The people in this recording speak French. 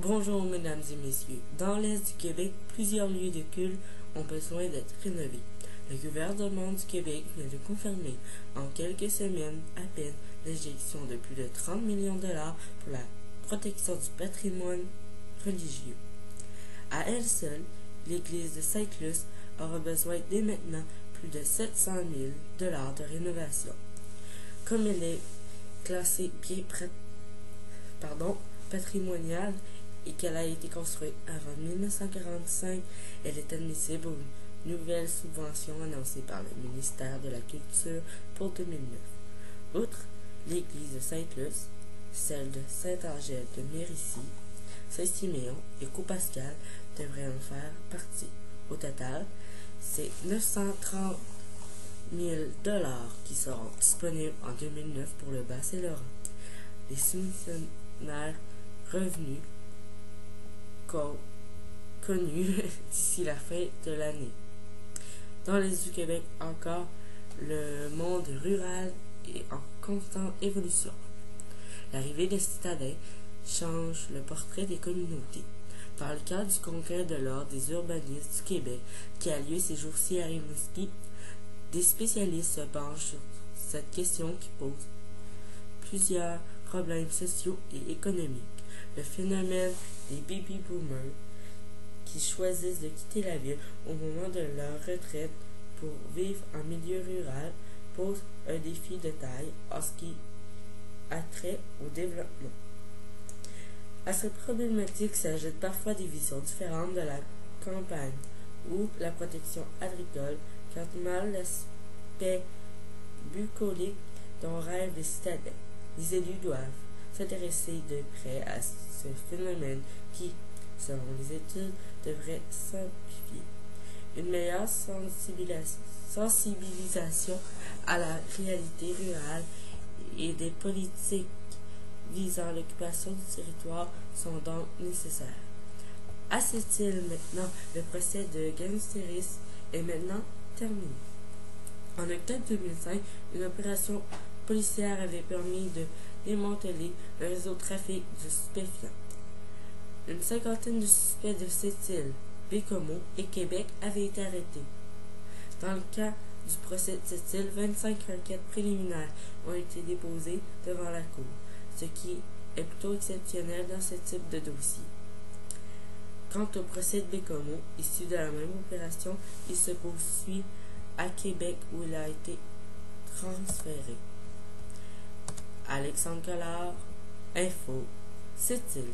Bonjour mesdames et messieurs. Dans l'Est du Québec, plusieurs lieux de culte ont besoin d'être rénovés. Le gouvernement du Québec vient de confirmer en quelques semaines à peine l'injection de plus de 30 millions de dollars pour la protection du patrimoine religieux. À elle seule, l'église de Saint-Luce aura besoin dès maintenant plus de 700 000 dollars de rénovation. Comme elle est classée bien patrimoniale et qu'elle a été construite avant 1945, elle est admissible aux nouvelles subventions annoncées par le ministère de la Culture pour 2009. Outre l'église de Sainte-Luce, celle de Saint-Angèle de Mérici, Saint-Siméon et Caux-Pascal devraient en faire partie. Au total, c'est 930 000 dollars qui seront disponibles en 2009 pour le Bas-Saint-Laurent. Les soumissionnaires revenus connus d'ici la fin de l'année. Dans l'Est du Québec encore, le monde rural est en constante évolution. L'arrivée des citadins change le portrait des communautés. Dans le cadre du Congrès de l'Ordre des urbanistes du Québec, qui a lieu ces jours-ci à Rimouski, des spécialistes se penchent sur cette question qui pose plusieurs problèmes sociaux et économiques. Le phénomène des baby boomers qui choisissent de quitter la ville au moment de leur retraite pour vivre en milieu rural pose un défi de taille en ce qui a trait au développement. À cette problématique s'ajoutent parfois des visions différentes de la campagne ou la protection agricole, quand mal l'aspect bucolique dont rêvent les citadins. Les élus doivent s'intéresser de près à ce phénomène qui, selon les études, devrait s'amplifier. Une meilleure sensibilisation à la réalité rurale et des politiques visant l'occupation du territoire sont donc nécessaires. À cette île maintenant, le procès de Gangsteris est maintenant terminé. En octobre 2005, une opération policière avait permis de démanteler un réseau de trafic de stupéfiants. Une cinquantaine de suspects de cette île, Bécomo et Québec avaient été arrêtés. Dans le cas du procès de cette île, 25 requêtes préliminaires ont été déposées devant la Cour, ce qui est plutôt exceptionnel dans ce type de dossier. Quant au procès de Bécomo, issu de la même opération, il se poursuit à Québec où il a été transféré. Alexandre Collard, Info, Cette île.